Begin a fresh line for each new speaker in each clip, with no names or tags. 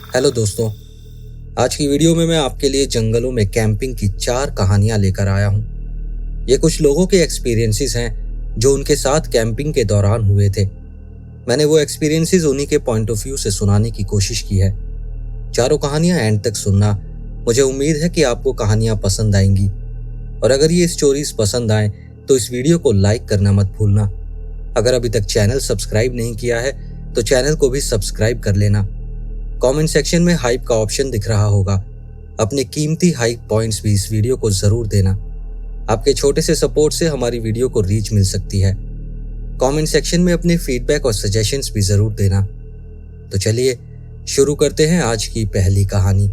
Hello दोस्तों, आज की वीडियो में मैं आपके लिए जंगलों में कैंपिंग की 4 कहानियां लेकर आया हूं। ये कुछ लोगों के एक्सपीरियंसेस हैं जो उनके साथ कैंपिंग के दौरान हुए थे। मैंने वो एक्सपीरियंसेस उन्हीं के पॉइंट ऑफ व्यू से सुनाने की कोशिश की है। चारों कहानियां एंड तक सुनना। मुझे उम्मीद है कि आपको कहानियां पसंद आएंगी और अगर ये स्टोरीज पसंद आए तो इस वीडियो को लाइक करना मत भूलना। अगर अभी तक चैनल सब्सक्राइब नहीं किया है तो चैनल को भी सब्सक्राइब कर लेना। कमेंट सेक्शन में हाइप का ऑप्शन दिख रहा होगा। अपने कीमती हाइप पॉइंट्स भी इस वीडियो को जरूर देना। आपके छोटे से सपोर्ट से हमारी वीडियो को रीच मिल सकती है। कमेंट सेक्शन में अपने फीडबैक और सजेशंस भी जरूर देना। तो चलिए शुरू करते हैं आज की पहली कहानी।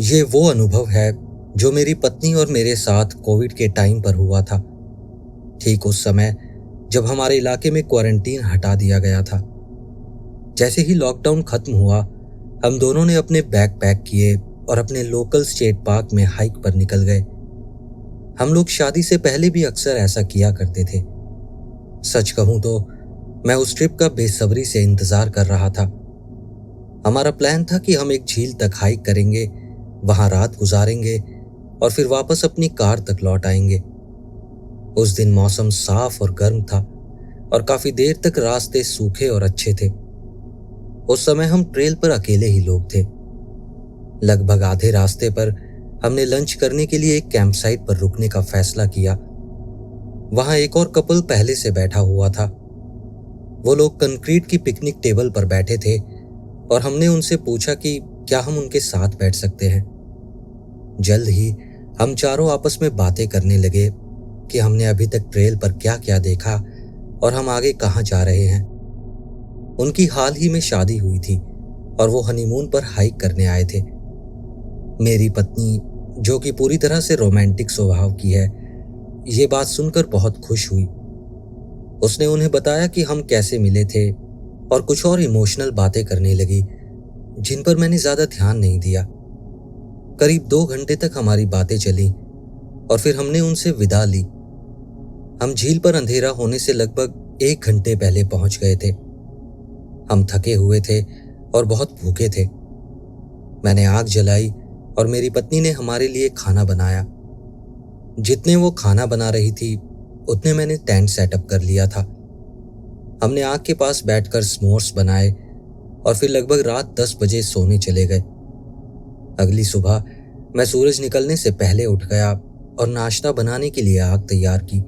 ये वो अनुभव है जो मेरी पत्नी और मेरे साथ कोविड के टाइम पर हुआ था। ठीक उस समय जब हमारे इलाके में क्वारंटीन हटा दिया गया था। जैसे ही लॉकडाउन खत्म हुआ, हम दोनों ने अपने बैग पैक किए और अपने लोकल स्टेट पार्क में हाइक पर निकल गए। हम लोग शादी से पहले भी अक्सर ऐसा किया करते थे। सच कहूं तो मैं उस ट्रिप का बेसब्री से इंतजार कर रहा था। हमारा प्लान था कि हम एक झील तक हाइक करेंगे, वहां रात गुजारेंगे और फिर वापस अपनी कार तक लौट आएंगे। उस दिन मौसम साफ और गर्म था और काफी देर तक रास्ते सूखे और अच्छे थे। उस समय हम ट्रेल पर अकेले ही लोग थे। लगभग आधे रास्ते पर हमने लंच करने के लिए एक कैंप साइट पर रुकने का फैसला किया। वहां एक और कपल पहले से बैठा हुआ था। वो लोग कंक्रीट की पिकनिक टेबल पर बैठे थे और हमने उनसे पूछा कि क्या हम उनके साथ बैठ सकते हैं। जल्द ही हम चारों आपस में बातें करने लगे कि हमने अभी तक ट्रेल पर क्या क्या देखा और हम आगे कहाँ जा रहे हैं। उनकी हाल ही में शादी हुई थी और वो हनीमून पर हाइक करने आए थे। मेरी पत्नी, जो कि पूरी तरह से रोमांटिक स्वभाव की है, ये बात सुनकर बहुत खुश हुई। उसने उन्हें बताया कि हम कैसे मिले थे और कुछ और इमोशनल बातें करने लगी जिन पर मैंने ज्यादा ध्यान नहीं दिया। करीब 2 घंटे तक हमारी बातें चली और फिर हमने उनसे विदा ली। हम झील पर अंधेरा होने से लगभग 1 घंटे पहले पहुंच गए थे। हम थके हुए थे और बहुत भूखे थे। मैंने आग जलाई और मेरी पत्नी ने हमारे लिए खाना बनाया। जितने वो खाना बना रही थी उतने मैंने टेंट सेटअप कर लिया था। हमने आग के पास बैठकर स्मोर्स बनाए और फिर लगभग रात 10 बजे सोने चले गए। अगली सुबह मैं सूरज निकलने से पहले उठ गया और नाश्ता बनाने के लिए आग तैयार की।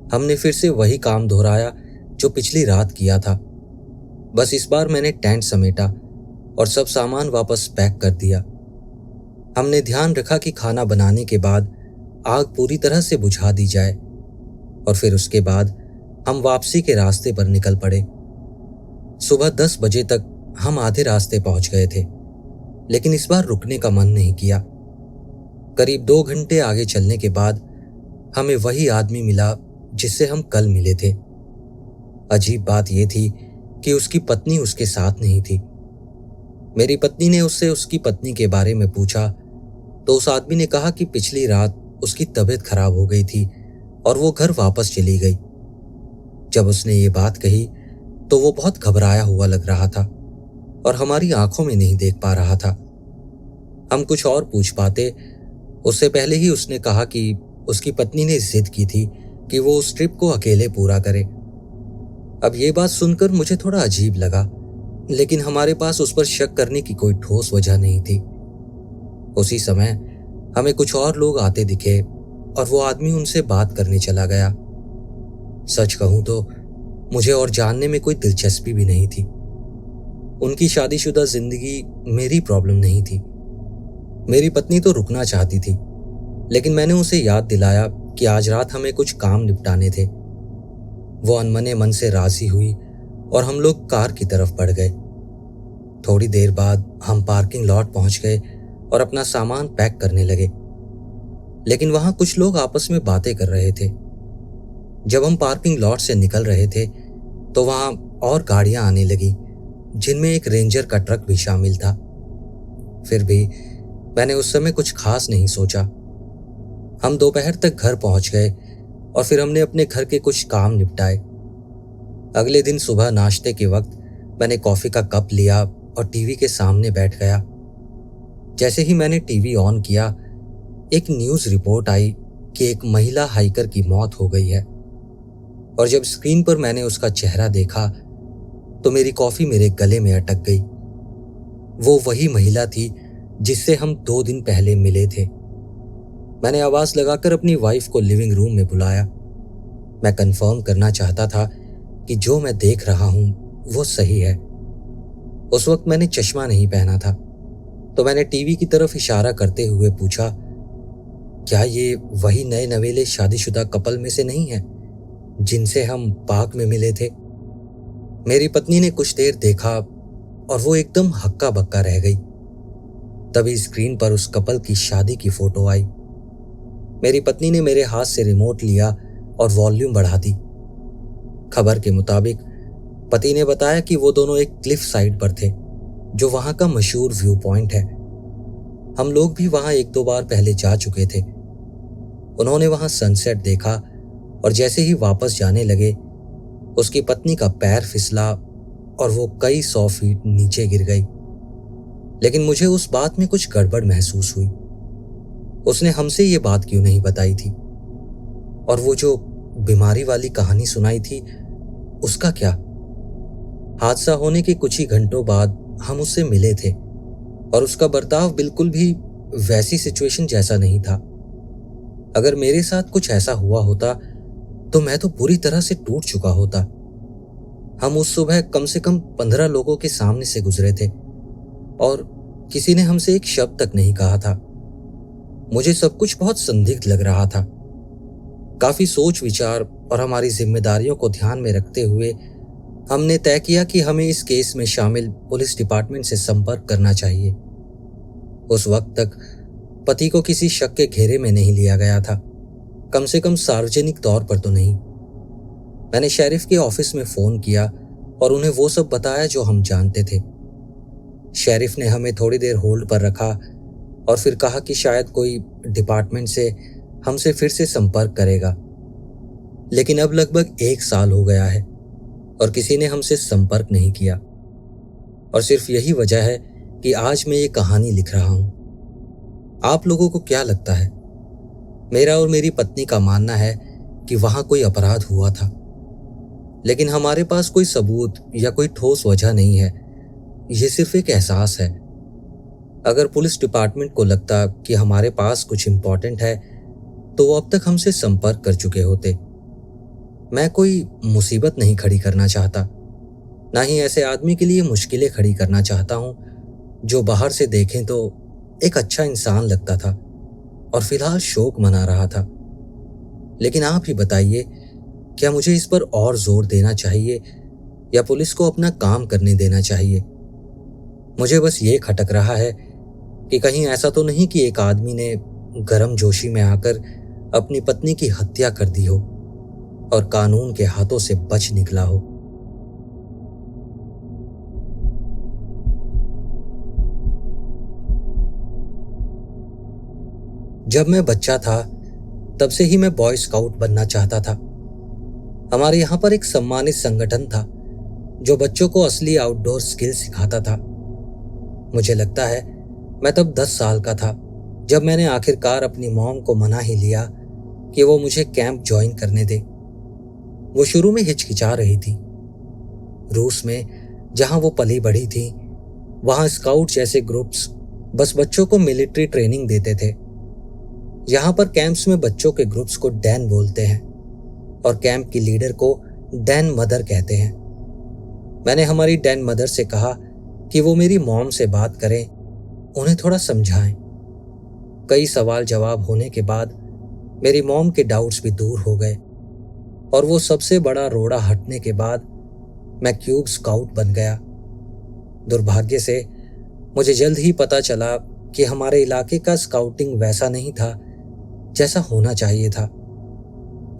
हमने फिर से वही काम दोहराया जो पिछली रात किया था। बस इस बार मैंने टेंट समेटा और सब सामान वापस पैक कर दिया। हमने ध्यान रखा कि खाना बनाने के बाद आग पूरी तरह से बुझा दी जाए और फिर उसके बाद हम वापसी के रास्ते पर निकल पड़े। सुबह 10 बजे तक हम आधे रास्ते पहुंच गए थे, लेकिन इस बार रुकने का मन नहीं किया। करीब 2 घंटे आगे चलने के बाद हमें वही आदमी मिला जिससे हम कल मिले थे। अजीब बात यह थी कि उसकी पत्नी उसके साथ नहीं थी। मेरी पत्नी ने उससे उसकी पत्नी के बारे में पूछा तो उस आदमी ने कहा कि पिछली रात उसकी तबीयत खराब हो गई थी और वो घर वापस चली गई। जब उसने ये बात कही तो वो बहुत घबराया हुआ लग रहा था और हमारी आंखों में नहीं देख पा रहा था। हम कुछ और पूछ पाते उससे पहले ही उसने कहा कि उसकी पत्नी ने जिद की थी कि वो उस ट्रिप को अकेले पूरा करे। अब ये बात सुनकर मुझे थोड़ा अजीब लगा, लेकिन हमारे पास उस पर शक करने की कोई ठोस वजह नहीं थी। उसी समय हमें कुछ और लोग आते दिखे और वो आदमी उनसे बात करने चला गया। सच कहूं तो मुझे और जानने में कोई दिलचस्पी भी नहीं थी। उनकी शादीशुदा जिंदगी मेरी प्रॉब्लम नहीं थी। मेरी पत्नी तो रुकना चाहती थी, लेकिन मैंने उसे याद दिलाया कि आज रात हमें कुछ काम निपटाने थे। वो अनमने मन से राजी हुई और हम लोग कार की तरफ बढ़ गए। थोड़ी देर बाद हम पार्किंग लॉट पहुंच गए और अपना सामान पैक करने लगे, लेकिन वहां कुछ लोग आपस में बातें कर रहे थे। जब हम पार्किंग लॉट से निकल रहे थे तो वहां और गाड़ियां आने लगी, जिनमें एक रेंजर का ट्रक भी शामिल था। फिर भी मैंने उस समय कुछ खास नहीं सोचा। हम दोपहर तक घर पहुंच गए और फिर हमने अपने घर के कुछ काम निपटाए। अगले दिन सुबह नाश्ते के वक्त मैंने कॉफी का कप लिया और टीवी के सामने बैठ गया। जैसे ही मैंने टीवी ऑन किया, एक न्यूज़ रिपोर्ट आई कि एक महिला हाइकर की मौत हो गई है। और जब स्क्रीन पर मैंने उसका चेहरा देखा तो मेरी कॉफी मेरे गले में अटक गई। वो वही महिला थी जिससे हम 2 दिन पहले मिले थे। मैंने आवाज लगाकर अपनी वाइफ को लिविंग रूम में बुलाया। मैं कंफर्म करना चाहता था कि जो मैं देख रहा हूं वो सही है। उस वक्त मैंने चश्मा नहीं पहना था, तो मैंने टीवी की तरफ इशारा करते हुए पूछा, क्या ये वही नए नवेले शादीशुदा कपल में से नहीं है जिनसे हम पार्क में मिले थे? मेरी पत्नी ने कुछ देर देखा और वो एकदम हक्का बक्का रह गई। तभी स्क्रीन पर उस कपल की शादी की फोटो आई। मेरी पत्नी ने मेरे हाथ से रिमोट लिया और वॉल्यूम बढ़ा दी। खबर के मुताबिक पति ने बताया कि वो दोनों एक क्लिफ साइड पर थे, जो वहां का मशहूर व्यू पॉइंट है। हम लोग भी वहां 1-2 बार पहले जा चुके थे। उन्होंने वहां सनसेट देखा और जैसे ही वापस जाने लगे, उसकी पत्नी का पैर फिसला और वो कई 100 फीट नीचे गिर गई। लेकिन मुझे उस बात में कुछ गड़बड़ महसूस हुई। उसने हमसे ये बात क्यों नहीं बताई थी? और वो जो बीमारी वाली कहानी सुनाई थी, उसका क्या? हादसा होने के कुछ ही घंटों बाद हम उससे मिले थे और उसका बर्ताव बिल्कुल भी वैसी सिचुएशन जैसा नहीं था। अगर मेरे साथ कुछ ऐसा हुआ होता तो मैं तो बुरी तरह से टूट चुका होता। हम उस सुबह कम से कम 15 लोगों के सामने से गुजरे थे और किसी ने हमसे एक शब्द तक नहीं कहा था। मुझे सब कुछ बहुत संदिग्ध लग रहा था। काफी सोच विचार और हमारी जिम्मेदारियों को ध्यान में रखते हुए हमने तय किया कि हमें इस केस में शामिल पुलिस डिपार्टमेंट से संपर्क करना चाहिए। उस वक्त तक पति को किसी शक के घेरे में नहीं लिया गया था, कम से कम सार्वजनिक तौर पर तो नहीं। मैंने शेरिफ के ऑफिस में फोन किया और उन्हें वो सब बताया जो हम जानते थे। शेरिफ ने हमें थोड़ी देर होल्ड पर रखा और फिर कहा कि शायद कोई डिपार्टमेंट से हमसे फिर से संपर्क करेगा। लेकिन अब लगभग 1 साल हो गया है और किसी ने हमसे संपर्क नहीं किया। और सिर्फ यही वजह है कि आज मैं ये कहानी लिख रहा हूं। आप लोगों को क्या लगता है? मेरा और मेरी पत्नी का मानना है कि वहां कोई अपराध हुआ था, लेकिन हमारे पास कोई सबूत या कोई ठोस वजह नहीं है। ये सिर्फ एक एहसास है। अगर पुलिस डिपार्टमेंट को लगता कि हमारे पास कुछ इंपॉर्टेंट है तो वो अब तक हमसे संपर्क कर चुके होते। मैं कोई मुसीबत नहीं खड़ी करना चाहता, ना ही ऐसे आदमी के लिए मुश्किलें खड़ी करना चाहता हूं जो बाहर से देखें तो एक अच्छा इंसान लगता था और फिलहाल शोक मना रहा था। लेकिन आप ही बताइए, क्या मुझे इस पर और जोर देना चाहिए या पुलिस को अपना काम करने देना चाहिए? मुझे बस ये खटक रहा है कि कहीं ऐसा तो नहीं कि एक आदमी ने गर्मजोशी में आकर अपनी पत्नी की हत्या कर दी हो और कानून के हाथों से बच निकला हो। जब मैं बच्चा था तब से ही मैं बॉय स्काउट बनना चाहता था। हमारे यहाँ पर एक सम्मानित संगठन था जो बच्चों को असली आउटडोर स्किल सिखाता था। मुझे लगता है मैं तब 10 साल का था जब मैंने आखिरकार अपनी मॉम को मना ही लिया कि वो मुझे कैंप ज्वाइन करने दे। वो शुरू में हिचकिचा रही थी। रूस में जहां वो पली बढ़ी थी, वहां स्काउट जैसे ग्रुप्स बस बच्चों को मिलिट्री ट्रेनिंग देते थे। यहाँ पर कैंप्स में बच्चों के ग्रुप्स को डैन बोलते हैं और कैंप की लीडर को डैन मदर कहते हैं। मैंने हमारी डैन मदर से कहा कि वो मेरी मॉम से बात करें, उन्हें थोड़ा समझाएं। कई सवाल जवाब होने के बाद मेरी मॉम के डाउट्स भी दूर हो गए और वो सबसे बड़ा रोड़ा हटने के बाद मैं क्यूब स्काउट बन गया। दुर्भाग्य से मुझे जल्द ही पता चला कि हमारे इलाके का स्काउटिंग वैसा नहीं था जैसा होना चाहिए था।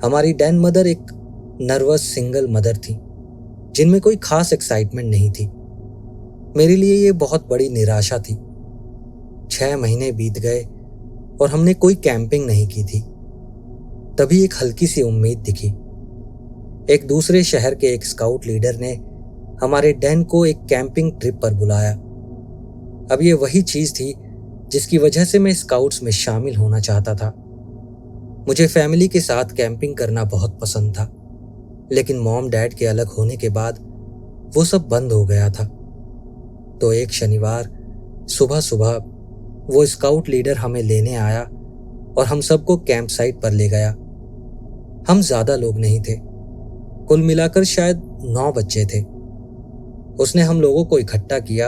हमारी डैन मदर एक नर्वस सिंगल मदर थी जिनमें कोई खास एक्साइटमेंट नहीं थी। मेरे लिए ये बहुत बड़ी निराशा थी। 6 महीने बीत गए और हमने कोई कैंपिंग नहीं की थी। तभी एक हल्की सी उम्मीद दिखी। एक दूसरे शहर के एक स्काउट लीडर ने हमारे डैन को एक कैंपिंग ट्रिप पर बुलाया। अब ये वही चीज थी जिसकी वजह से मैं स्काउट्स में शामिल होना चाहता था। मुझे फैमिली के साथ कैंपिंग करना बहुत पसंद था, लेकिन मॉम डैड के अलग होने के बाद वो सब बंद हो गया था। तो एक शनिवार सुबह सुबह वो स्काउट लीडर हमें लेने आया और हम सबको कैंप साइट पर ले गया। हम ज्यादा लोग नहीं थे, कुल मिलाकर शायद 9 बच्चे थे। उसने हम लोगों को इकट्ठा किया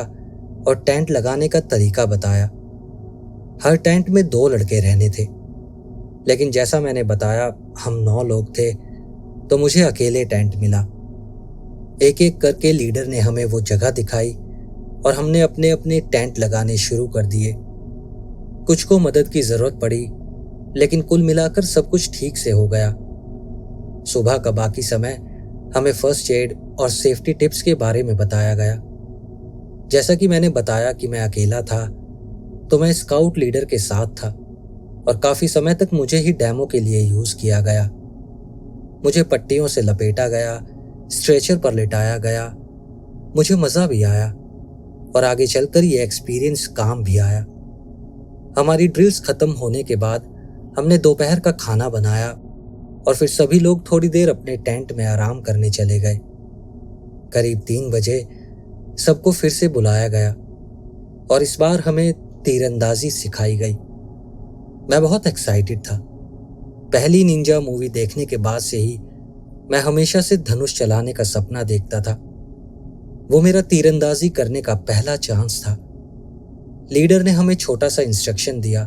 और टेंट लगाने का तरीका बताया। हर टेंट में 2 लड़के रहने थे, लेकिन जैसा मैंने बताया हम 9 लोग थे, तो मुझे अकेले टेंट मिला। एक एक करके लीडर ने हमें वो जगह दिखाई और हमने अपने अपने टेंट लगाने शुरू कर दिए। कुछ को मदद की जरूरत पड़ी, लेकिन कुल मिलाकर सब कुछ ठीक से हो गया। सुबह का बाकी समय हमें फर्स्ट एड और सेफ्टी टिप्स के बारे में बताया गया। जैसा कि मैंने बताया कि मैं अकेला था, तो मैं स्काउट लीडर के साथ था और काफी समय तक मुझे ही डेमो के लिए यूज किया गया। मुझे पट्टियों से लपेटा गया, स्ट्रेचर पर लिटाया गया। मुझे मजा भी आया और आगे चलकर ये एक्सपीरियंस काम भी आया। हमारी ड्रिल्स खत्म होने के बाद हमने दोपहर का खाना बनाया और फिर सभी लोग थोड़ी देर अपने टेंट में आराम करने चले गए। करीब 3 बजे सबको फिर से बुलाया गया और इस बार हमें तीरंदाजी सिखाई गई। मैं बहुत एक्साइटेड था। पहली निंजा मूवी देखने के बाद से ही मैं हमेशा से धनुष चलाने का सपना देखता था। वो मेरा तीरंदाजी करने का पहला चांस था। लीडर ने हमें छोटा सा इंस्ट्रक्शन दिया।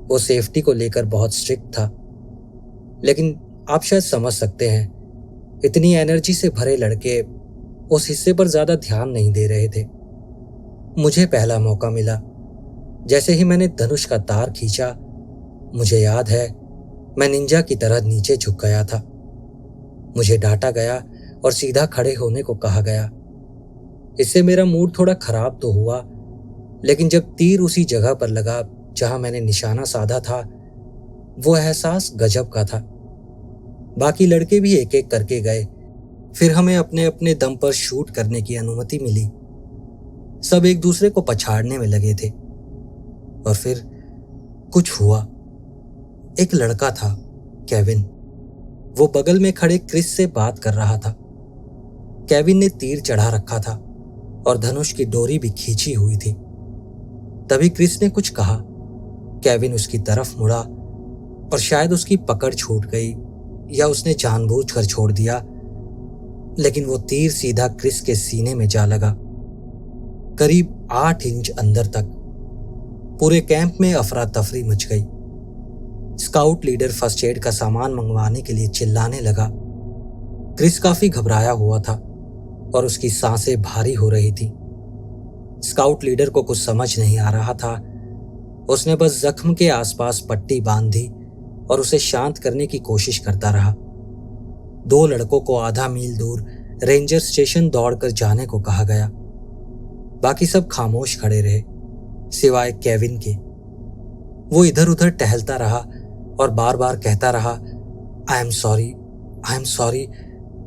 वो सेफ्टी को लेकर बहुत स्ट्रिक्ट था, लेकिन आप शायद समझ सकते हैं, इतनी एनर्जी से भरे लड़के उस हिस्से पर ज्यादा ध्यान नहीं दे रहे थे। मुझे पहला मौका मिला। जैसे ही मैंने धनुष का तार खींचा, मुझे याद है मैं निंजा की तरह नीचे झुक गया था। मुझे डांटा गया और सीधा खड़े होने को कहा गया। इससे मेरा मूड थोड़ा खराब तो हुआ, लेकिन जब तीर उसी जगह पर लगा जहां मैंने निशाना साधा था, वो एहसास गजब का था। बाकी लड़के भी एक एक करके गए। फिर हमें अपने अपने दम पर शूट करने की अनुमति मिली। सब एक दूसरे को पछाड़ने में लगे थे और फिर कुछ हुआ। एक लड़का था, केविन। वो बगल में खड़े क्रिस से बात कर रहा था। केविन ने तीर चढ़ा रखा था और धनुष की डोरी भी खींची हुई थी। तभी क्रिस ने कुछ कहा। केविन उसकी तरफ मुड़ा और शायद उसकी पकड़ छूट गई या उसने जानबूझकर छोड़ दिया, लेकिन वो तीर सीधा क्रिस के सीने में जा लगा, करीब 8 इंच अंदर तक। पूरे कैंप में अफरा तफरी मच गई। स्काउट लीडर फर्स्ट एड का सामान मंगवाने के लिए चिल्लाने लगा। क्रिस काफी घबराया हुआ था और उसकी सांसें भारी हो रही थी। स्काउट लीडर को कुछ समझ नहीं आ रहा था। उसने बस जख्म के आसपास पट्टी बांध दी और उसे शांत करने की कोशिश करता रहा। 2 लड़कों को आधा मील दूर रेंजर स्टेशन दौड़कर जाने को कहा गया। बाकी सब खामोश खड़े रहे, सिवाय केविन के। वो इधर उधर टहलता रहा और बार बार कहता रहा, आई एम सॉरी,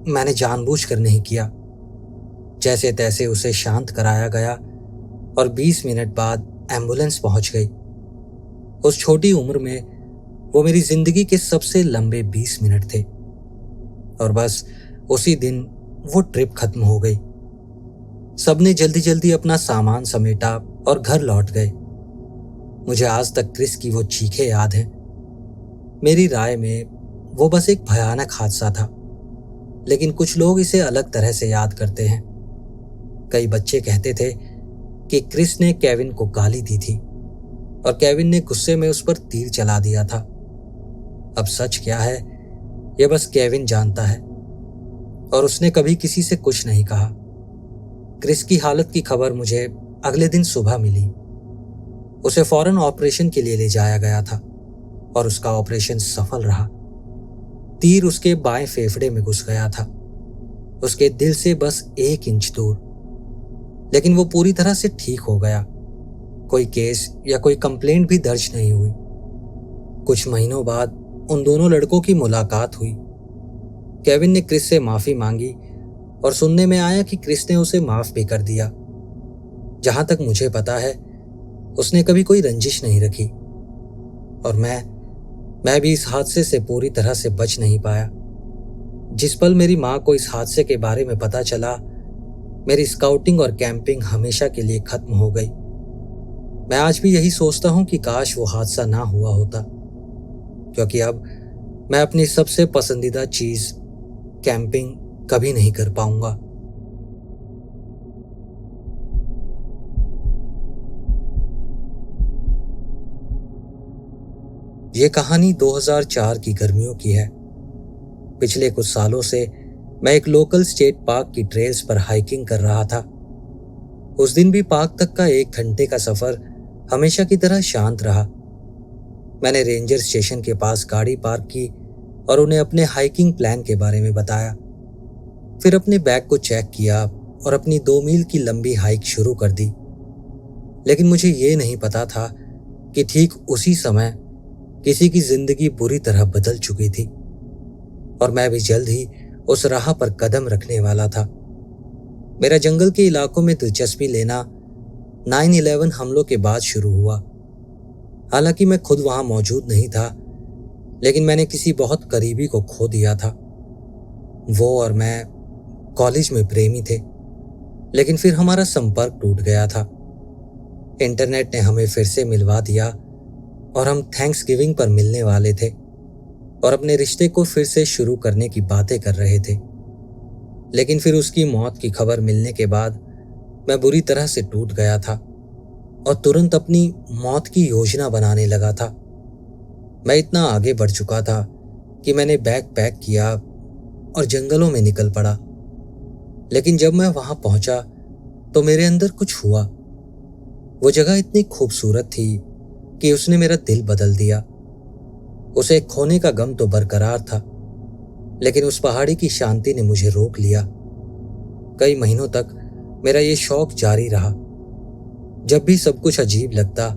मैंने जानबूझकर नहीं किया। जैसे तैसे उसे शांत कराया गया और 20 मिनट बाद एम्बुलेंस पहुंच गई। उस छोटी उम्र में वो मेरी जिंदगी के सबसे लंबे 20 मिनट थे और बस उसी दिन वो ट्रिप खत्म हो गई। सबने जल्दी जल्दी अपना सामान समेटा और घर लौट गए। मुझे आज तक क्रिस की वो चीखें याद हैं। मेरी राय में वो बस एक भयानक हादसा था, लेकिन कुछ लोग इसे अलग तरह से याद करते हैं। कई बच्चे कहते थे कि क्रिस ने केविन को गाली दी थी और केविन ने गुस्से में उस पर तीर चला दिया था। अब सच क्या है, यह बस केविन जानता है और उसने कभी किसी से कुछ नहीं कहा। क्रिस की हालत की खबर मुझे अगले दिन सुबह मिली। उसे फौरन ऑपरेशन के लिए ले जाया गया था और उसका ऑपरेशन सफल रहा। तीर उसके बाएं फेफड़े में घुस गया था, उसके दिल से बस 1 इंच दूर, लेकिन वो पूरी तरह से ठीक हो गया। कोई केस या कोई कंप्लेंट भी दर्ज नहीं हुई। कुछ महीनों बाद उन दोनों लड़कों की मुलाकात हुई। केविन ने क्रिस से माफी मांगी और सुनने में आया कि क्रिस ने उसे माफ भी कर दिया। जहां तक मुझे पता है उसने कभी कोई रंजिश नहीं रखी। और मैं भी इस हादसे से पूरी तरह से बच नहीं पाया। जिस पल मेरी मां को इस हादसे के बारे में पता चला, मेरी स्काउटिंग और कैंपिंग हमेशा के लिए खत्म हो गई। मैं आज भी यही सोचता हूं कि काश वो हादसा ना हुआ होता, क्योंकि अब मैं अपनी सबसे पसंदीदा चीज कैंपिंग कभी नहीं कर पाऊंगा। ये कहानी 2004 की गर्मियों की है। पिछले कुछ सालों से मैं एक लोकल स्टेट पार्क की ट्रेल्स पर हाइकिंग कर रहा था। उस दिन भी पार्क तक का 1 घंटे का सफर हमेशा की तरह शांत रहा। मैंने रेंजर स्टेशन के पास गाड़ी पार्क की और उन्हें अपने हाइकिंग प्लान के बारे में बताया। फिर अपने बैग को चेक किया और अपनी 2 मील की लंबी हाइक शुरू कर दी। लेकिन मुझे ये नहीं पता था कि ठीक उसी समय किसी की जिंदगी बुरी तरह बदल चुकी थी और मैं भी जल्द ही उस राह पर कदम रखने वाला था। मेरा जंगल के इलाकों में दिलचस्पी लेना 9/11 हमलों के बाद शुरू हुआ। हालांकि मैं खुद वहां मौजूद नहीं था, लेकिन मैंने किसी बहुत करीबी को खो दिया था। वो और मैं कॉलेज में प्रेमी थे, लेकिन फिर हमारा संपर्क टूट गया था। इंटरनेट ने हमें फिर से मिलवा दिया और हम थैंक्सगिविंग पर मिलने वाले थे और अपने रिश्ते को फिर से शुरू करने की बातें कर रहे थे। लेकिन फिर उसकी मौत की खबर मिलने के बाद मैं बुरी तरह से टूट गया था और तुरंत अपनी मौत की योजना बनाने लगा था। मैं इतना आगे बढ़ चुका था कि मैंने बैग पैक किया और जंगलों में निकल पड़ा। लेकिन जब मैं वहां पहुंचा तो मेरे अंदर कुछ हुआ। वो जगह इतनी खूबसूरत थी कि उसने मेरा दिल बदल दिया। उसे खोने का गम तो बरकरार था, लेकिन उस पहाड़ी की शांति ने मुझे रोक लिया। कई महीनों तक मेरा ये शौक जारी रहा। जब भी सब कुछ अजीब लगता,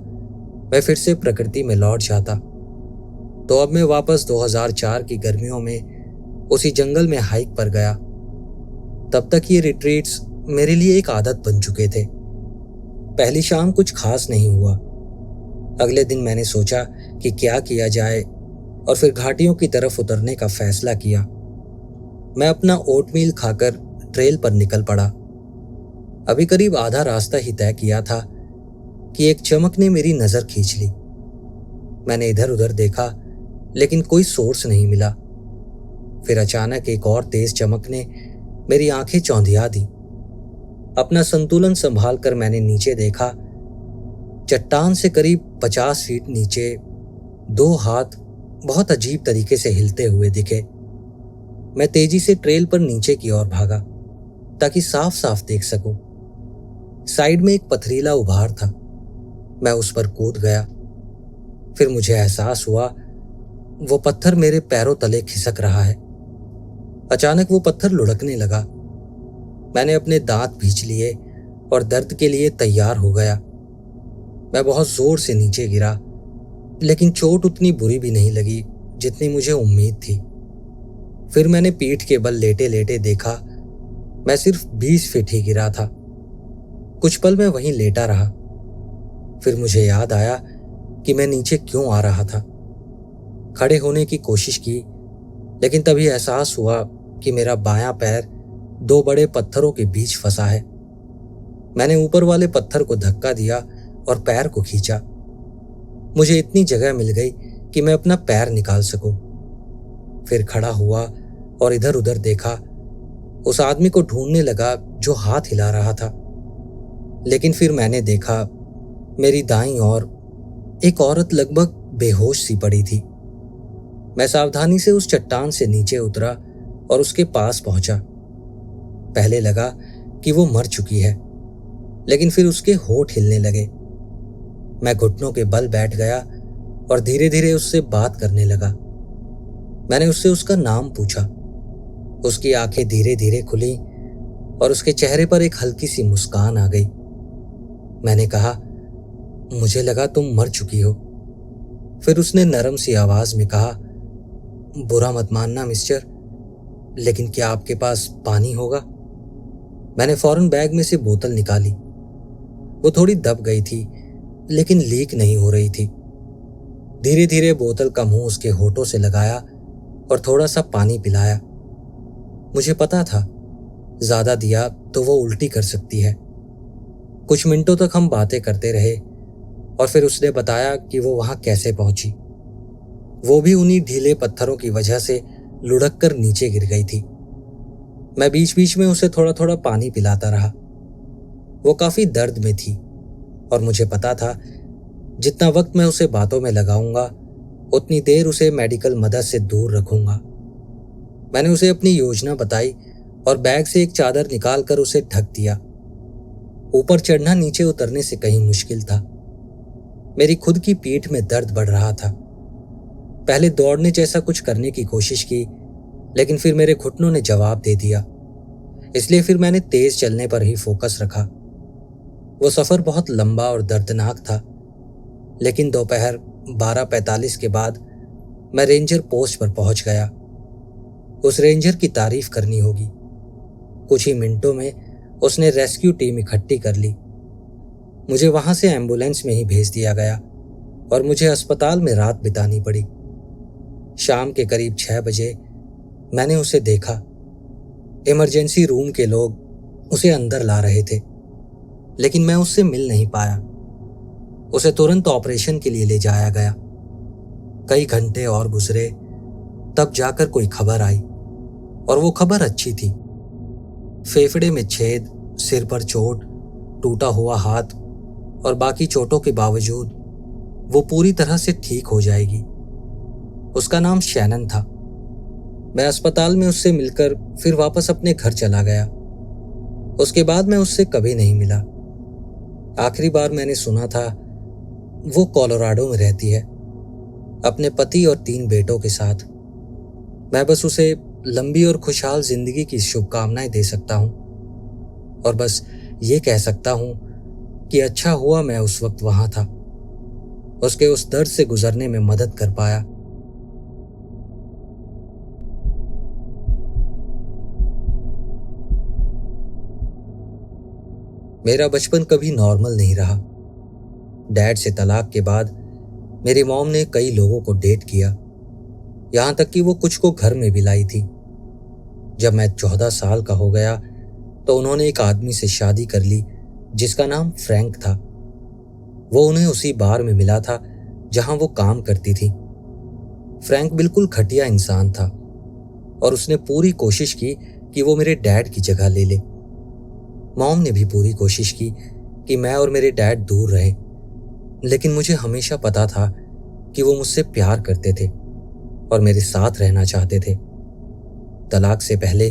मैं फिर से प्रकृति में लौट जाता। तो अब मैं वापस 2004 की गर्मियों में उसी जंगल में हाइक पर गया। तब तक ये रिट्रीट्स मेरे लिए एक आदत बन चुके थे। पहली शाम कुछ खास नहीं हुआ। अगले दिन मैंने सोचा कि क्या किया जाए और फिर घाटियों की तरफ उतरने का फैसला किया। मैं अपना ओटमील खाकर ट्रेल पर निकल पड़ा। अभी करीब आधा रास्ता ही तय किया था कि एक चमक ने मेरी नजर खींच ली। मैंने इधर उधर देखा, लेकिन कोई सोर्स नहीं मिला। फिर अचानक एक और तेज चमक ने मेरी आंखें चौंधिया दी। अपना संतुलन संभालकर मैंने नीचे देखा। चट्टान से करीब 50 फीट नीचे 2 हाथ बहुत अजीब तरीके से हिलते हुए दिखे। मैं तेजी से ट्रेल पर नीचे की ओर भागा ताकि साफ साफ देख सकूं। साइड में एक पथरीला उभार था। मैं उस पर कूद गया। फिर मुझे एहसास हुआ वो पत्थर मेरे पैरों तले खिसक रहा है। अचानक वो पत्थर लुढ़कने लगा। मैंने अपने दांत भींच लिए और दर्द के लिए तैयार हो गया। मैं बहुत जोर से नीचे गिरा, लेकिन चोट उतनी बुरी भी नहीं लगी जितनी मुझे उम्मीद थी। फिर मैंने पीठ के बल लेटे लेटे देखा। मैं सिर्फ 20 फीट ही गिरा था। कुछ पल मैं वहीं लेटा रहा। फिर मुझे याद आया कि मैं नीचे क्यों आ रहा था। खड़े होने की कोशिश की, लेकिन तभी एहसास हुआ कि मेरा बायां पैर 2 बड़े पत्थरों के बीच फंसा है। मैंने ऊपर वाले पत्थर को धक्का दिया और पैर को खींचा। मुझे इतनी जगह मिल गई कि मैं अपना पैर निकाल सकूं। फिर खड़ा हुआ और इधर उधर देखा। उस आदमी को ढूंढने लगा जो हाथ हिला रहा था। लेकिन फिर मैंने देखा मेरी दाईं ओर एक औरत लगभग बेहोश सी पड़ी थी। मैं सावधानी से उस चट्टान से नीचे उतरा और उसके पास पहुंचा। पहले लगा कि वो मर चुकी है, लेकिन फिर उसके होंठ हिलने लगे। मैं घुटनों के बल बैठ गया और धीरे धीरे उससे बात करने लगा। मैंने उससे उसका नाम पूछा। उसकी आंखें धीरे धीरे खुली और उसके चेहरे पर एक हल्की सी मुस्कान आ गई। मैंने कहा, मुझे लगा तुम मर चुकी हो। फिर उसने नरम सी आवाज में कहा, बुरा मत मानना मिस्टर, लेकिन क्या आपके पास पानी होगा? मैंने फौरन बैग में से बोतल निकाली। वो थोड़ी दब गई थी, लेकिन लीक नहीं हो रही थी। धीरे धीरे बोतल का मुंह उसके होठों से लगाया और थोड़ा सा पानी पिलाया। मुझे पता था ज्यादा दिया तो वो उल्टी कर सकती है। कुछ मिनटों तक हम बातें करते रहे और फिर उसने बताया कि वो वहां कैसे पहुंची। वो भी उन्हीं ढीले पत्थरों की वजह से लुढ़क कर नीचे गिर गई थी। मैं बीच बीच में उसे थोड़ा थोड़ा पानी पिलाता रहा। वो काफी दर्द में थी और मुझे पता था जितना वक्त मैं उसे बातों में लगाऊंगा उतनी देर उसे मेडिकल मदद से दूर रखूंगा। मैंने उसे अपनी योजना बताई और बैग से एक चादर निकालकर उसे ढक दिया। ऊपर चढ़ना नीचे उतरने से कहीं मुश्किल था। मेरी खुद की पीठ में दर्द बढ़ रहा था। पहले दौड़ने जैसा कुछ करने की कोशिश की, लेकिन फिर मेरे घुटनों ने जवाब दे दिया। इसलिए फिर मैंने तेज चलने पर ही फोकस रखा। वो सफर बहुत लंबा और दर्दनाक था, लेकिन दोपहर 12:45 के बाद मैं रेंजर पोस्ट पर पहुंच गया। उस रेंजर की तारीफ करनी होगी। कुछ ही मिनटों में उसने रेस्क्यू टीम इकट्ठी कर ली। मुझे वहां से एम्बुलेंस में ही भेज दिया गया और मुझे अस्पताल में रात बितानी पड़ी। शाम के करीब 6 बजे मैंने उसे देखा। इमरजेंसी रूम के लोग उसे अंदर ला रहे थे, लेकिन मैं उससे मिल नहीं पाया। उसे तुरंत ऑपरेशन के लिए ले जाया गया। कई घंटे और गुजरे, तब जाकर कोई खबर आई, और वो खबर अच्छी थी। फेफड़े में छेद, सिर पर चोट, टूटा हुआ हाथ और बाकी चोटों के बावजूद वो पूरी तरह से ठीक हो जाएगी। उसका नाम शैनन था। मैं अस्पताल में उससे मिलकर फिर वापस अपने घर चला गया। उसके बाद मैं उससे कभी नहीं मिला। आखिरी बार मैंने सुना था वो कोलोराडो में रहती है, अपने पति और 3 बेटों के साथ। मैं बस उसे लंबी और खुशहाल जिंदगी की शुभकामनाएं दे सकता हूं, और बस ये कह सकता हूं कि अच्छा हुआ मैं उस वक्त वहां था, उसके उस दर्द से गुजरने में मदद कर पाया। मेरा बचपन कभी नॉर्मल नहीं रहा। डैड से तलाक के बाद मेरी मॉम ने कई लोगों को डेट किया, यहां तक कि वो कुछ को घर में भी लाई थी। जब मैं 14 साल का हो गया तो उन्होंने एक आदमी से शादी कर ली जिसका नाम फ्रैंक था। वो उन्हें उसी बार में मिला था जहां वो काम करती थी। फ्रैंक बिल्कुल घटिया इंसान था और उसने पूरी कोशिश की कि वो मेरे डैड की जगह ले ले। मॉम ने भी पूरी कोशिश की कि मैं और मेरे डैड दूर रहें, लेकिन मुझे हमेशा पता था कि वो मुझसे प्यार करते थे और मेरे साथ रहना चाहते थे। तलाक से पहले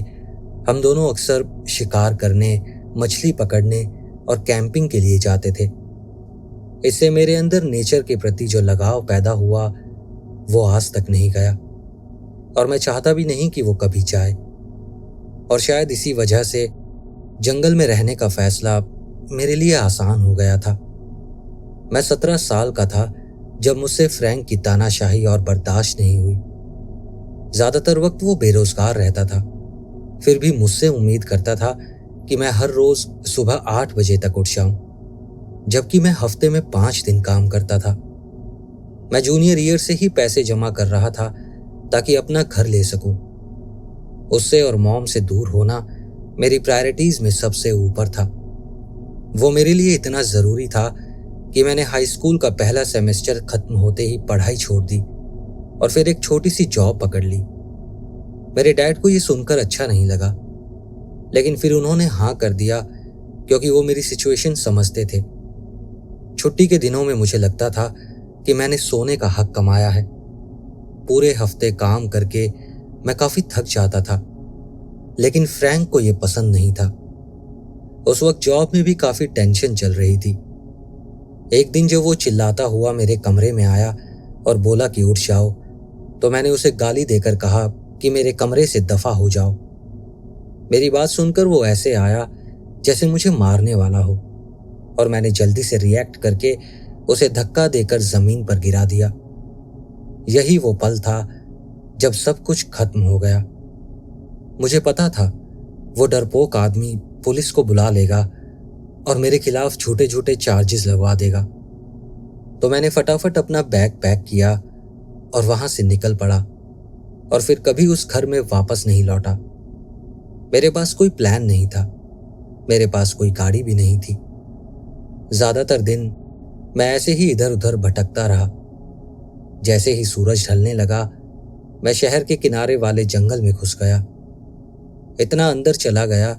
हम दोनों अक्सर शिकार करने, मछली पकड़ने और कैंपिंग के लिए जाते थे। इससे मेरे अंदर नेचर के प्रति जो लगाव पैदा हुआ वो आज तक नहीं गया, और मैं चाहता भी नहीं कि वो कभी जाए। और शायद इसी वजह से जंगल में रहने का फैसला मेरे लिए आसान हो गया था। मैं 17 साल का था जब मुझसे फ्रैंक की तानाशाही और बर्दाश्त नहीं हुई। ज्यादातर वक्त वो बेरोजगार रहता था, फिर भी मुझसे उम्मीद करता था कि मैं हर रोज सुबह 8 बजे तक उठ जाऊं, जबकि मैं हफ्ते में 5 दिन काम करता था। मैं जूनियर ईयर से ही पैसे जमा कर रहा था ताकि अपना घर ले सकूं। उससे और मॉम से दूर होना मेरी प्रायोरिटीज में सबसे ऊपर था। वो मेरे लिए इतना जरूरी था कि मैंने हाई स्कूल का पहला सेमेस्टर खत्म होते ही पढ़ाई छोड़ दी और फिर एक छोटी सी जॉब पकड़ ली। मेरे डैड को ये सुनकर अच्छा नहीं लगा, लेकिन फिर उन्होंने हाँ कर दिया क्योंकि वो मेरी सिचुएशन समझते थे। छुट्टी के दिनों में मुझे लगता था कि मैंने सोने का हक कमाया है। पूरे हफ्ते काम करके मैं काफी थक जाता था, लेकिन फ्रैंक को यह पसंद नहीं था। उस वक्त जॉब में भी काफी टेंशन चल रही थी। एक दिन जब वो चिल्लाता हुआ मेरे कमरे में आया और बोला कि उठ जाओ, तो मैंने उसे गाली देकर कहा कि मेरे कमरे से दफा हो जाओ। मेरी बात सुनकर वो ऐसे आया जैसे मुझे मारने वाला हो, और मैंने जल्दी से रिएक्ट करके उसे धक्का देकर जमीन पर गिरा दिया। यही वो पल था जब सब कुछ खत्म हो गया। मुझे पता था वो डरपोक आदमी पुलिस को बुला लेगा और मेरे खिलाफ झूठे झूठे चार्जेस लगवा देगा। तो मैंने फटाफट अपना बैग पैक किया और वहां से निकल पड़ा और फिर कभी उस घर में वापस नहीं लौटा। मेरे पास कोई प्लान नहीं था, मेरे पास कोई गाड़ी भी नहीं थी। ज्यादातर दिन मैं ऐसे ही इधर उधर भटकता रहा। जैसे ही सूरज ढलने लगा, मैं शहर के किनारे वाले जंगल में घुस गया। इतना अंदर चला गया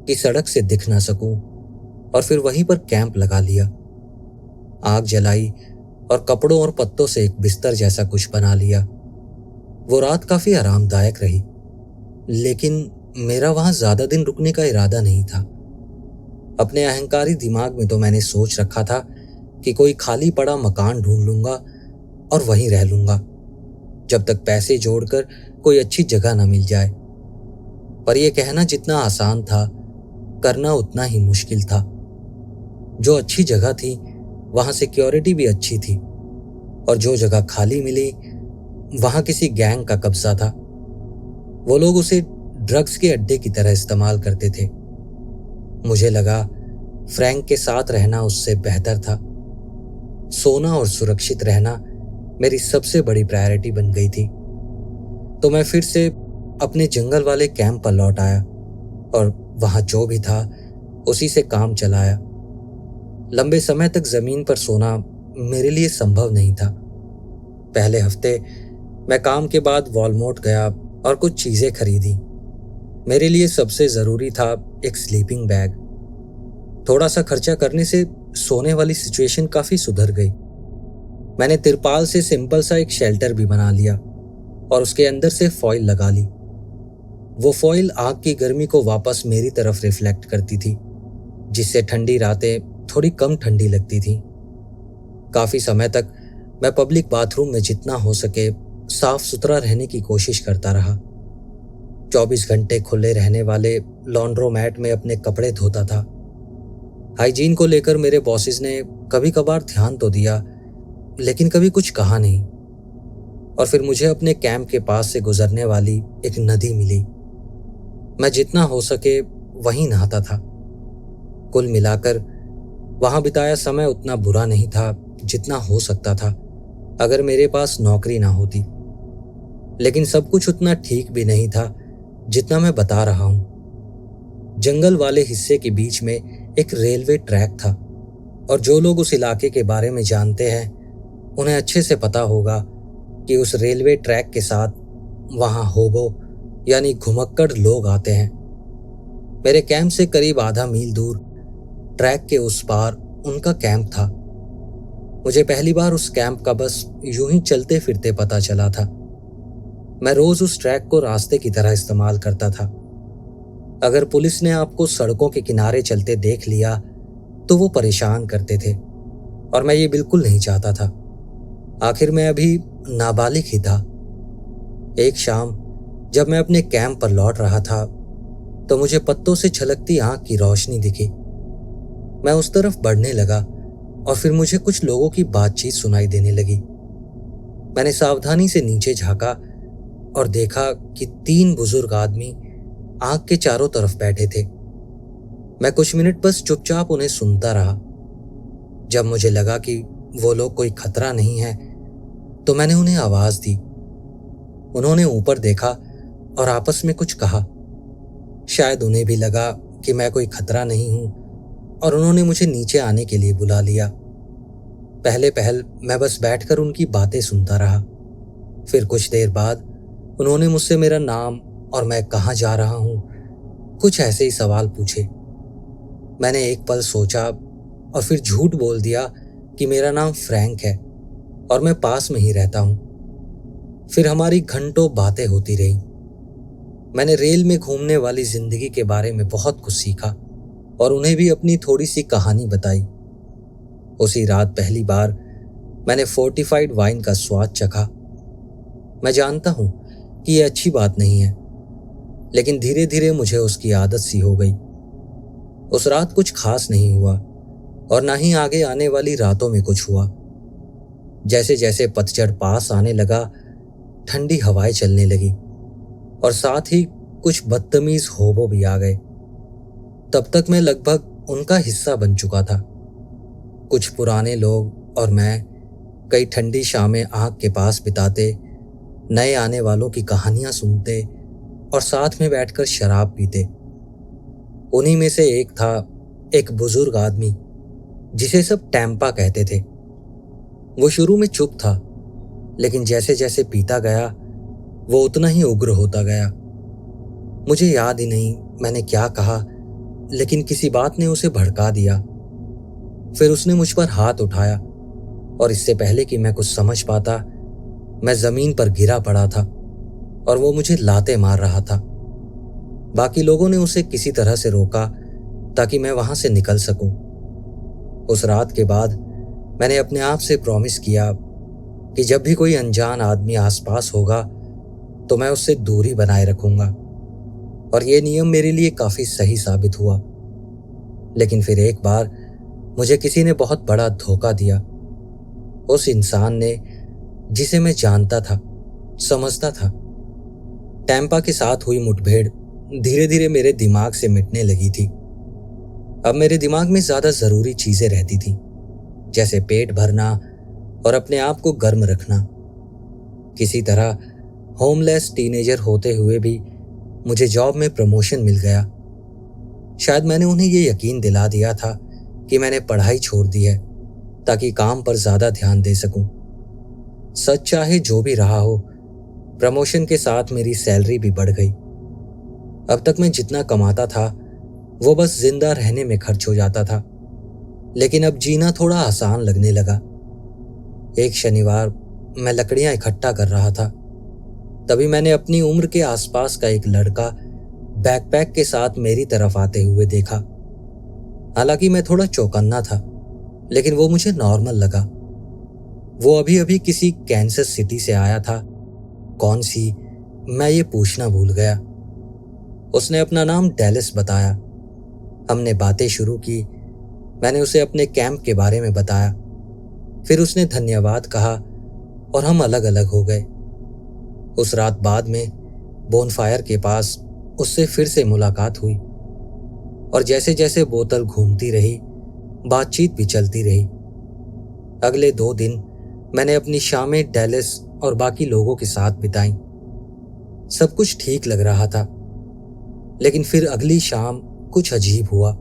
कि सड़क से दिख ना सकूं और फिर वहीं पर कैंप लगा लिया। आग जलाई और कपड़ों और पत्तों से एक बिस्तर जैसा कुछ बना लिया। वो रात काफी आरामदायक रही, लेकिन मेरा वहां ज्यादा दिन रुकने का इरादा नहीं था। अपने अहंकारी दिमाग में तो मैंने सोच रखा था कि कोई खाली पड़ा मकान ढूंढ लूंगा और वहीं रह लूंगा जब तक पैसे जोड़कर कोई अच्छी जगह न मिल जाए। पर यह कहना जितना आसान था, करना उतना ही मुश्किल था। जो अच्छी जगह थी वहां सिक्योरिटी भी अच्छी थी और जो जगह खाली मिली वहां किसी गैंग का कब्जा था। वो लोग उसे ड्रग्स के अड्डे की तरह इस्तेमाल करते थे। मुझे लगा फ्रैंक के साथ रहना उससे बेहतर था। सोना और सुरक्षित रहना मेरी सबसे बड़ी प्रायोरिटी बन गई थी। तो मैं फिर से अपने जंगल वाले कैंप पर लौट आया और वहां जो भी था उसी से काम चलाया। लंबे समय तक जमीन पर सोना मेरे लिए संभव नहीं था। पहले हफ्ते मैं काम के बाद वॉलमार्ट गया और कुछ चीजें खरीदी। मेरे लिए सबसे जरूरी था एक स्लीपिंग बैग। थोड़ा सा खर्चा करने से सोने वाली सिचुएशन काफी सुधर गई। मैंने तिरपाल से सिंपल सा एक शेल्टर भी बना लिया और उसके अंदर से फॉइल लगा ली। वो फॉइल आग की गर्मी को वापस मेरी तरफ रिफ्लेक्ट करती थी, जिससे ठंडी रातें थोड़ी कम ठंडी लगती थी। काफी समय तक मैं पब्लिक बाथरूम में जितना हो सके साफ सुथरा रहने की कोशिश करता रहा। 24 घंटे खुले रहने वाले लॉन्ड्रोमैट में अपने कपड़े धोता था। हाइजीन को लेकर मेरे बॉसेस ने कभी कभार ध्यान तो दिया, लेकिन कभी कुछ कहा नहीं। और फिर मुझे अपने कैंप के पास से गुजरने वाली एक नदी मिली। मैं जितना हो सके वहीं नहाता था। कुल मिलाकर वहां बिताया समय उतना बुरा नहीं था जितना हो सकता था अगर मेरे पास नौकरी ना होती, लेकिन सब कुछ उतना ठीक भी नहीं था जितना मैं बता रहा हूं। जंगल वाले हिस्से के बीच में एक रेलवे ट्रैक था और जो लोग उस इलाके के बारे में जानते हैं उन्हें अच्छे से पता होगा कि उस रेलवे ट्रैक के साथ वहां होबो यानी घुमक्कड़ लोग आते हैं। मेरे कैंप से करीब आधा मील दूर ट्रैक के उस पार उनका कैंप था। मुझे पहली बार उस कैंप का बस यूं ही चलते फिरते पता चला था। मैं रोज उस ट्रैक को रास्ते की तरह इस्तेमाल करता था। अगर पुलिस ने आपको सड़कों के किनारे चलते देख लिया तो वो परेशान करते थे और मैं ये बिल्कुल नहीं चाहता था। आखिर मैं अभी नाबालिग ही था। एक शाम जब मैं अपने कैंप पर लौट रहा था तो मुझे पत्तों से छलकती आंख की रोशनी दिखी। मैं उस तरफ बढ़ने लगा और फिर मुझे कुछ लोगों की बातचीत सुनाई देने लगी। मैंने सावधानी से नीचे झांका और देखा कि 3 बुजुर्ग आदमी आग के चारों तरफ बैठे थे। मैं कुछ मिनट बस चुपचाप उन्हें सुनता रहा। जब मुझे लगा कि वो लोग कोई खतरा नहीं है तो मैंने उन्हें आवाज दी। उन्होंने ऊपर देखा और आपस में कुछ कहा। शायद उन्हें भी लगा कि मैं कोई खतरा नहीं हूं और उन्होंने मुझे नीचे आने के लिए बुला लिया। पहले पहल मैं बस बैठकर उनकी बातें सुनता रहा। फिर कुछ देर बाद उन्होंने मुझसे मेरा नाम और मैं कहाँ जा रहा हूं कुछ ऐसे ही सवाल पूछे। मैंने एक पल सोचा और फिर झूठ बोल दिया कि मेरा नाम फ्रैंक है और मैं पास में ही रहता हूं। फिर हमारी घंटों बातें होती रही। मैंने रेल में घूमने वाली जिंदगी के बारे में बहुत कुछ सीखा और उन्हें भी अपनी थोड़ी सी कहानी बताई। उसी रात पहली बार मैंने फोर्टिफाइड वाइन का स्वाद चखा। मैं जानता हूं कि यह अच्छी बात नहीं है, लेकिन धीरे धीरे मुझे उसकी आदत सी हो गई। उस रात कुछ खास नहीं हुआ और ना ही आगे आने वाली रातों में कुछ हुआ। जैसे जैसे पतझड़ पास आने लगा ठंडी हवाएं चलने लगी और साथ ही कुछ बदतमीज होबो भी आ गए। तब तक मैं लगभग उनका हिस्सा बन चुका था। कुछ पुराने लोग और मैं कई ठंडी शामें आग के पास बिताते, नए आने वालों की कहानियां सुनते और साथ में बैठकर शराब पीते। उन्हीं में से एक था एक बुजुर्ग आदमी जिसे सब टैंपा कहते थे। वो शुरू में चुप था, लेकिन जैसे जैसे पीता गया वो उतना ही उग्र होता गया। मुझे याद ही नहीं मैंने क्या कहा, लेकिन किसी बात ने उसे भड़का दिया। फिर उसने मुझ पर हाथ उठाया और इससे पहले कि मैं कुछ समझ पाता, मैं जमीन पर गिरा पड़ा था और वो मुझे लाते मार रहा था। बाकी लोगों ने उसे किसी तरह से रोका ताकि मैं वहां से निकल सकूं। उस रात के बाद मैंने अपने आप से प्रॉमिस किया कि जब भी कोई अनजान आदमी आसपास होगा तो मैं उससे दूरी बनाए रखूंगा, और ये नियम मेरे लिए काफी सही साबित हुआ। लेकिन फिर एक बार मुझे किसी ने बहुत बड़ा धोखा दिया। उस इंसान ने जिसे मैं जानता था, समझता था। टैंपा के साथ हुई मुठभेड़ धीरे धीरे मेरे दिमाग से मिटने लगी थी। अब मेरे दिमाग में ज्यादा जरूरी चीजें रहती थी, जैसे पेट भरना और अपने आप को गर्म रखना। किसी तरह होमलेस टीनेजर होते हुए भी मुझे जॉब में प्रमोशन मिल गया। शायद मैंने उन्हें ये यकीन दिला दिया था कि मैंने पढ़ाई छोड़ दी है ताकि काम पर ज्यादा ध्यान दे सकूं। सच चाहे जो भी रहा हो, प्रमोशन के साथ मेरी सैलरी भी बढ़ गई। अब तक मैं जितना कमाता था वो बस जिंदा रहने में खर्च हो जाता था, लेकिन अब जीना थोड़ा आसान लगने लगा। एक शनिवार मैं लकड़ियां इकट्ठा कर रहा था, तभी मैंने अपनी उम्र के आसपास का एक लड़का बैकपैक के साथ मेरी तरफ आते हुए देखा। हालांकि मैं थोड़ा चौकन्ना था, लेकिन वो मुझे नॉर्मल लगा। वो अभी अभी किसी कैंसस सिटी से आया था। कौन सी, मैं ये पूछना भूल गया। उसने अपना नाम डेलिस बताया। हमने बातें शुरू की। मैंने उसे अपने कैंप के बारे में बताया। फिर उसने धन्यवाद कहा और हम अलग अलग हो गए। उस रात बाद में बोनफायर के पास उससे फिर से मुलाकात हुई, और जैसे जैसे बोतल घूमती रही, बातचीत भी चलती रही। अगले 2 दिन मैंने अपनी शामें डेलिस और बाकी लोगों के साथ बिताई। सब कुछ ठीक लग रहा था, लेकिन फिर अगली शाम कुछ अजीब हुआ।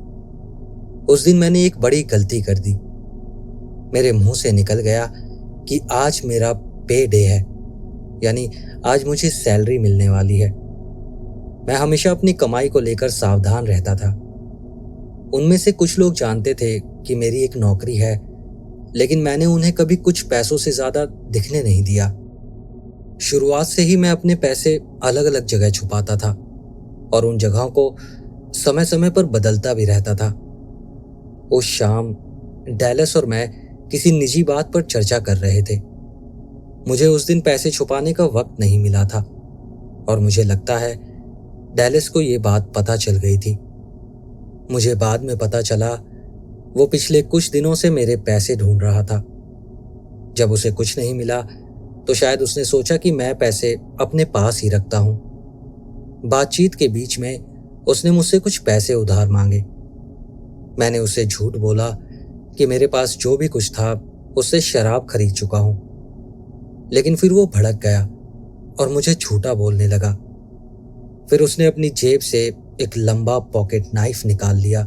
उस दिन मैंने एक बड़ी गलती कर दी। मेरे मुंह से निकल गया कि आज मेरा पे डे है, यानी आज मुझे सैलरी मिलने वाली है। मैं हमेशा अपनी कमाई को लेकर सावधान रहता था। उनमें से कुछ लोग जानते थे कि मेरी एक नौकरी है, लेकिन मैंने उन्हें कभी कुछ पैसों से ज्यादा दिखने नहीं दिया। शुरुआत से ही मैं अपने पैसे अलग अलग जगह छुपाता था और उन जगहों को समय समय पर बदलता भी रहता था। उस शाम डेलस और मैं किसी निजी बात पर चर्चा कर रहे थे। मुझे उस दिन पैसे छुपाने का वक्त नहीं मिला था, और मुझे लगता है डेलस को ये बात पता चल गई थी। मुझे बाद में पता चला वो पिछले कुछ दिनों से मेरे पैसे ढूंढ रहा था। जब उसे कुछ नहीं मिला तो शायद उसने सोचा कि मैं पैसे अपने पास ही रखता हूं। बातचीत के बीच में उसने मुझसे कुछ पैसे उधार मांगे। मैंने उसे झूठ बोला कि मेरे पास जो भी कुछ था उससे शराब खरीद चुका हूं, लेकिन फिर वो भड़क गया और मुझे झूठा बोलने लगा। फिर उसने अपनी जेब से एक लंबा पॉकेट नाइफ निकाल लिया।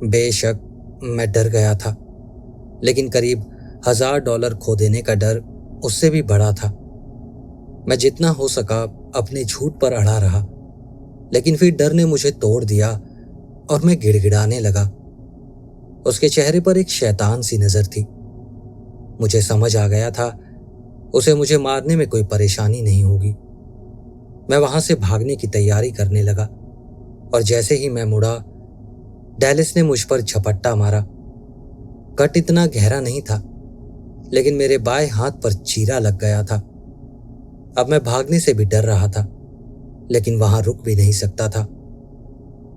बेशक मैं डर गया था, लेकिन करीब $1000 खो देने का डर उससे भी बड़ा था। मैं जितना हो सका अपने झूठ पर अड़ा रहा, लेकिन फिर डर ने मुझे तोड़ दिया और मैं गिड़गिड़ाने लगा। उसके चेहरे पर एक शैतान सी नजर थी। मुझे समझ आ गया था उसे मुझे मारने में कोई परेशानी नहीं होगी। मैं वहां से भागने की तैयारी करने लगा, और जैसे ही मैं मुड़ा, डेलिस ने मुझ पर झपट्टा मारा। कट इतना गहरा नहीं था, लेकिन मेरे बाएं हाथ पर चीरा लग गया था। अब मैं भागने से भी डर रहा था, लेकिन वहां रुक भी नहीं सकता था।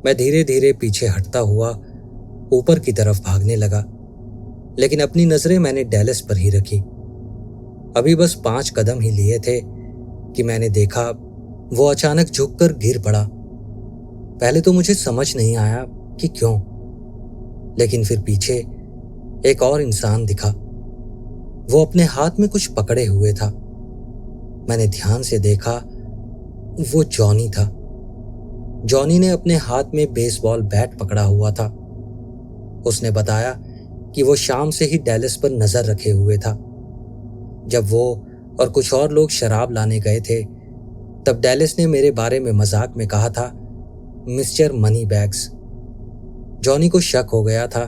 मैं धीरे धीरे पीछे हटता हुआ ऊपर की तरफ भागने लगा, लेकिन अपनी नजरें मैंने डेलिस पर ही रखी। अभी बस 5 कदम ही लिए थे कि मैंने देखा वो अचानक झुककर गिर पड़ा। पहले तो मुझे समझ नहीं आया कि क्यों, लेकिन फिर पीछे एक और इंसान दिखा। वो अपने हाथ में कुछ पकड़े हुए था। मैंने ध्यान से देखा, वो जॉनी था। जॉनी ने अपने हाथ में बेसबॉल बैट पकड़ा हुआ था। उसने बताया कि वो शाम से ही डैलस पर नजर रखे हुए था। जब वो और कुछ और लोग शराब लाने गए थे, तब डैलस ने मेरे बारे में मजाक में कहा था, मिस्टर मनी बैग्स। जॉनी को शक हो गया था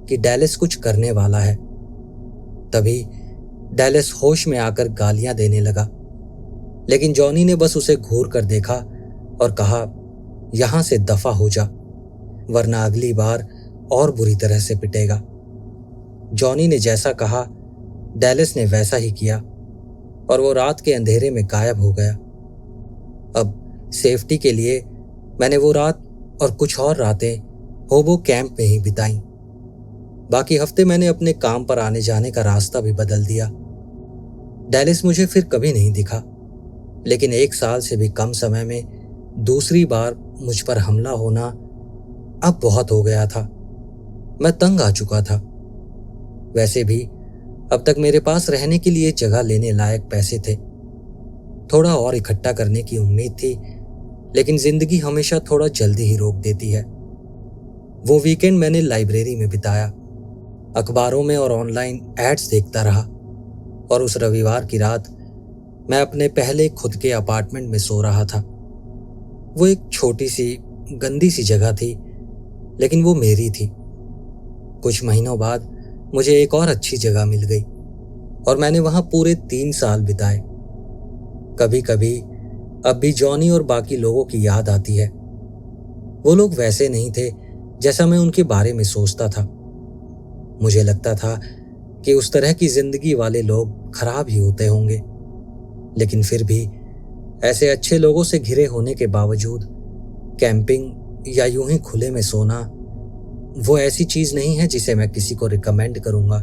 कि डैलस कुछ करने वाला है। तभी डैलस होश में आकर गालियां देने लगा, लेकिन जॉनी ने बस उसे घूर कर देखा और कहा, यहां से दफा हो जा, वरना अगली बार और बुरी तरह से पिटेगा। जॉनी ने जैसा कहा, डैलस ने वैसा ही किया और वो रात के अंधेरे में गायब हो गया। अब सेफ्टी के लिए मैंने वो रात और कुछ और रातें होबो कैंप में ही बिताई। बाकी हफ्ते मैंने अपने काम पर आने जाने का रास्ता भी बदल दिया। डैलिस मुझे फिर कभी नहीं दिखा, लेकिन 1 साल से भी कम समय में दूसरी बार मुझ पर हमला होना अब बहुत हो गया था। मैं तंग आ चुका था। वैसे भी अब तक मेरे पास रहने के लिए जगह लेने लायक पैसे थे। थोड़ा और इकट्ठा करने की उम्मीद थी, लेकिन जिंदगी हमेशा थोड़ा जल्दी ही रोक देती है। वो वीकेंड मैंने लाइब्रेरी में बिताया, अखबारों में और ऑनलाइन एड्स देखता रहा, और उस रविवार की रात मैं अपने पहले खुद के अपार्टमेंट में सो रहा था। वो एक छोटी सी गंदी सी जगह थी, लेकिन वो मेरी थी। कुछ महीनों बाद मुझे एक और अच्छी जगह मिल गई और मैंने वहां पूरे 3 साल बिताए। कभी कभी अब भी जॉनी और बाकी लोगों की याद आती है। वो लोग वैसे नहीं थे जैसा मैं उनके बारे में सोचता था। मुझे लगता था कि उस तरह की जिंदगी वाले लोग खराब ही होते होंगे, लेकिन फिर भी ऐसे अच्छे लोगों से घिरे होने के बावजूद कैंपिंग या यूं ही खुले में सोना वो ऐसी चीज नहीं है जिसे मैं किसी को रिकमेंड करूंगा।